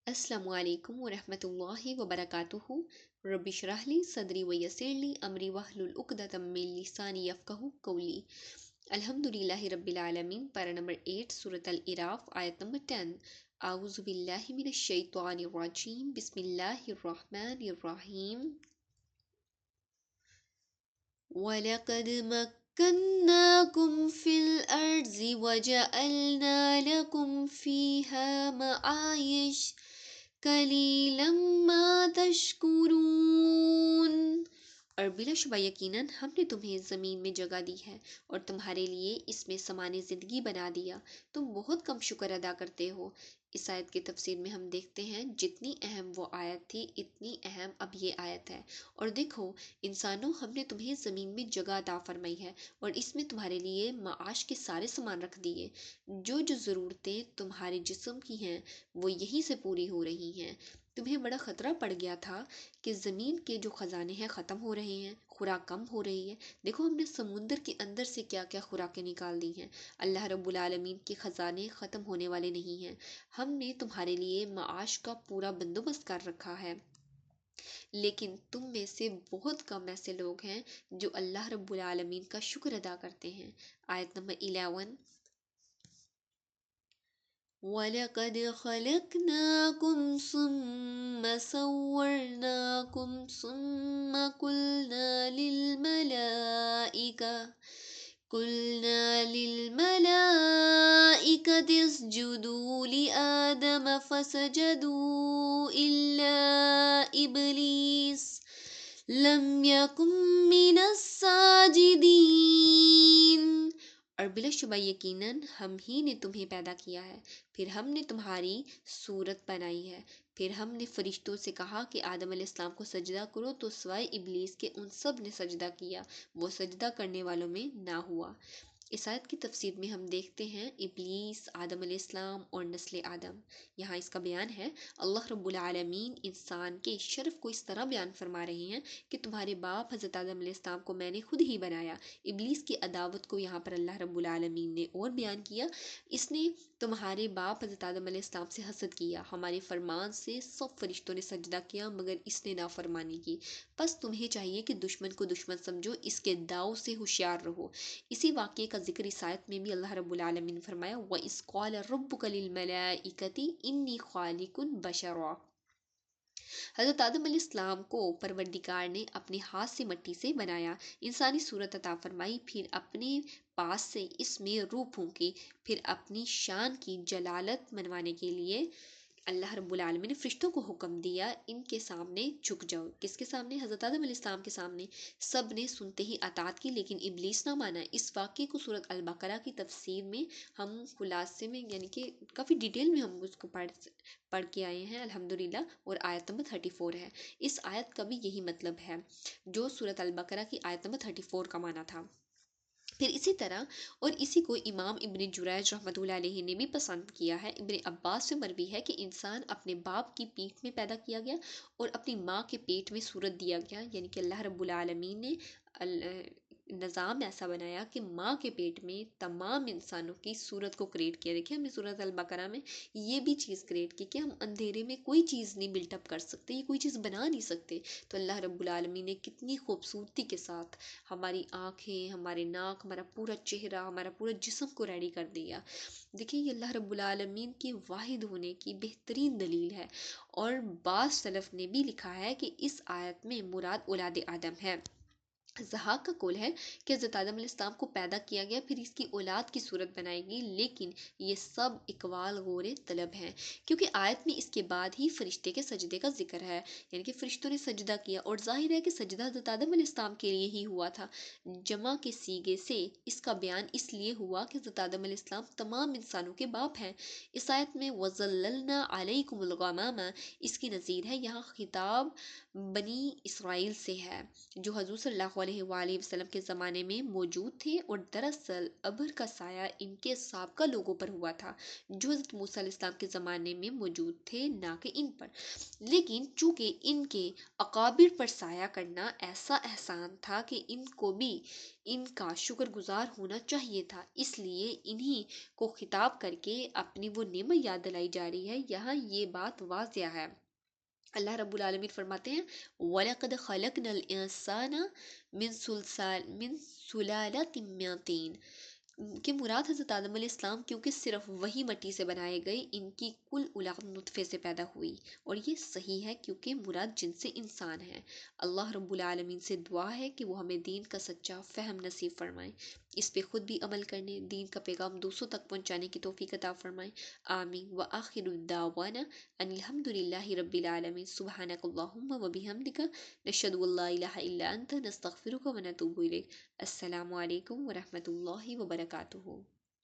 السلام علیکم ورحمۃ اللہ وبرکاتہ۔ رب اشرح لی صدری ویسر لی امری واحلل عقدۃ من لسانی یفقہوا قولی۔ الحمد للہ رب العالمین۔ پیرا نمبر 8 سورۃ الاعراف آیت نمبر 10۔ اعوذ باللہ من الشیطان الرجیم، بسم اللہ الرحمن الرحیم۔ وَلَقَدْ مَكَّنَّاكُمْ فِي الْأَرْضِ وَجَعَلْنَا لَكُمْ فِيهَا مَعَايِشَ قَلِيلًا مَا تَشْكُرُونَ۔ اور بلا شبہ یقیناً ہم نے تمہیں زمین میں جگہ دی ہے اور تمہارے لیے اس میں سامان زندگی بنا دیا، تم بہت کم شکر ادا کرتے ہو۔ اس آیت کی تفسیر میں ہم دیکھتے ہیں جتنی اہم وہ آیت تھی اتنی اہم اب یہ آیت ہے۔ اور دیکھو انسانوں، ہم نے تمہیں زمین میں جگہ عطا فرمائی ہے اور اس میں تمہارے لیے معاش کے سارے سامان رکھ دیے۔ جو ضرورتیں تمہارے جسم کی ہیں وہ یہیں سے پوری ہو رہی ہیں۔ تمہیں بڑا خطرہ پڑ گیا تھا کہ زمین کے جو خزانے ہیں ختم ہو رہے ہیں، خوراک کم ہو رہی ہے۔ دیکھو ہم نے سمندر کے اندر سے کیا کیا خوراکیں نکال دی ہیں۔ اللہ رب العالمین کے خزانے ختم ہونے والے نہیں ہیں۔ ہم نے تمہارے لیے معاش کا پورا بندوبست کر رکھا ہے، لیکن تم میں سے بہت کم ایسے لوگ ہیں جو اللہ رب العالمین کا شکر ادا کرتے ہیں۔ آیت نمبر 11۔ وَلَقَدْ خَلَقْنَاكُمْ ثُمَّ صَوَّرْنَاكُمْ ثُمَّ قُلْنَا لِلْمَلَائِكَةِ اسْجُدُوا لِآدَمَ فَسَجَدُوا إِلَّا إِبْلِيسَ لَمْ يَكُنْ مِنَ السَّاجِدِينَ۔ اور بلا شبہ یقیناً ہم ہی نے تمہیں پیدا کیا ہے، پھر ہم نے تمہاری صورت بنائی ہے، پھر ہم نے فرشتوں سے کہا کہ آدم علیہ السلام کو سجدہ کرو تو سوائے ابلیس کے ان سب نے سجدہ کیا، وہ سجدہ کرنے والوں میں نہ ہوا۔ اس آیت کی تفسیر میں ہم دیکھتے ہیں ابلیس، آدم علیہ السلام اور نسل آدم۔ یہاں اس کا بیان ہے، اللہ رب العالمین انسان کے شرف کو اس طرح بیان فرما رہے ہیں کہ تمہارے باپ حضرت آدم علیہ السلام کو میں نے خود ہی بنایا۔ ابلیس کی عداوت کو یہاں پر اللہ رب العالمین نے اور بیان کیا۔ اس نے تمہارے باپ حضرت آدم علیہ السلام سے حسد کیا، ہمارے فرمان سے سب فرشتوں نے سجدہ کیا مگر اس نے نافرمانی کی۔ بس تمہیں چاہیے کہ دشمن کو دشمن سمجھو، اس کے داؤ سے ہوشیار رہو۔ اسی واقعے کا ذکر اس آیت میں بھی اللہ رب العالمین نے فرمایا، وَإِذْ قَالَ رَبُّكَ لِلْمَلَائِكَةِ إِنِّي خَالِقٌ بَشَرًا۔ حضرت آدم علیہ السلام کو پروردگار نے اپنے ہاتھ سے مٹی سے بنایا، انسانی صورت عطا فرمائی، پھر اپنے پاس سے اس میں روح پھونکی، پھر اپنی شان کی جلالت منوانے کے لیے اللہ رب العالمین نے فرشتوں کو حکم دیا ان کے سامنے جھک جاؤ۔ کس کے سامنے؟ حضرت آدم علیہ السلام کے سامنے۔ سب نے سنتے ہی اطاعت کی لیکن ابلیس نہ مانا۔ اس واقعے کو سورۃ البقرہ کی تفسیر میں ہم خلاصے میں یعنی کہ کافی ڈیٹیل میں ہم اس کو پڑھ کے آئے ہیں الحمدللہ، اور آیت نمبر 34 ہے۔ اس آیت کا بھی یہی مطلب ہے جو سورۃ البقرہ کی آیت نمبر 34 کا معنی تھا۔ پھر اسی طرح اور اسی کو امام ابن جریج رحمۃ اللہ علیہ نے بھی پسند کیا ہے۔ ابن عباس سے مروی ہے کہ انسان اپنے باپ کی پیٹھ میں پیدا کیا گیا اور اپنی ماں کے پیٹ میں صورت دیا گیا، یعنی کہ اللہ رب العالمین نے نظام ایسا بنایا کہ ماں کے پیٹ میں تمام انسانوں کی صورت کو کریٹ کیا۔ دیکھیں ہم نے سورۃ البقرہ میں یہ بھی چیز کریٹ کی کہ ہم اندھیرے میں کوئی چیز نہیں بلٹ اپ کر سکتے، یہ کوئی چیز بنا نہیں سکتے، تو اللہ رب العالمین نے کتنی خوبصورتی کے ساتھ ہماری آنکھیں، ہمارے ناک، ہمارا پورا چہرہ، ہمارا پورا جسم کو ریڈی کر دیا۔ دیکھیں یہ اللہ رب العالمین کے واحد ہونے کی بہترین دلیل ہے۔ اور بعض سلف نے بھی لکھا ہے کہ اس آیت میں مراد اولاد آدم ہے۔ ضحاک کا قول ہے کہ حضرت آدم علیہ السلام کو پیدا کیا گیا پھر اس کی اولاد کی صورت بنائی گئی، لیکن یہ سب اقوال غور طلب ہیں، کیونکہ آیت میں اس کے بعد ہی فرشتے کے سجدے کا ذکر ہے، یعنی کہ فرشتوں نے سجدہ کیا، اور ظاہر ہے کہ سجدہ حضرت آدم علیہ السلام کے لیے ہی ہوا تھا۔ جمع کے صیغے سے اس کا بیان اس لیے ہوا کہ حضرت آدم علیہ السلام تمام انسانوں کے باپ ہیں۔ اس آیت میں وَظَلَّلْنَا عَلَيْكُمُ الْغَمَامَ اس کی نظیر ہے، یہاں خطاب بنی اسرائیل سے ہے جو حضور صلی اللہ علیہ وآلہ وسلم کے زمانے میں موجود تھے، اور دراصل ابر کا سایہ ان کے سابقہ لوگوں پر ہوا تھا جو حضرت موسیٰ علیہ السلام کے زمانے میں موجود تھے، نہ کہ ان پر۔ لیکن چونکہ ان کے اکابر پر سایہ کرنا ایسا احسان تھا کہ ان کو بھی ان کا شکر گزار ہونا چاہیے تھا، اس لیے انہی کو خطاب کر کے اپنی وہ نعمت یاد دلائی جا رہی ہے۔ یہاں یہ بات واضح ہے، اللہ رب العالمین فرماتے ہیں وَلَقَدْ خَلَقْنَا الْإِنسَانَ مِنْ سُلَالَةٍ مِّن طِينٍ، کہ مراد حضرت آدم علیہ السلام کیونکہ صرف وہی مٹی سے بنائے گئے، ان کی کل اولاد نطفے سے پیدا ہوئی، اور یہ صحیح ہے کیونکہ مراد جن سے انسان ہے۔ اللہ رب العالمین سے دعا ہے کہ وہ ہمیں دین کا سچا فہم نصیب فرمائیں، اس پہ خود بھی عمل کرنے، دین کا پیغام دوسروں تک پہنچانے کی توفیق عطا فرمائیں، آمین۔ وآخر دعوانا ان الحمد للہ رب العالمین، سبحانک اللہم و بحمدک، نشہد ان لا الہ الا انت، نستغفرک و نتوب الیک۔ السلام علیکم ورحمۃ اللہ وبرکاتہ۔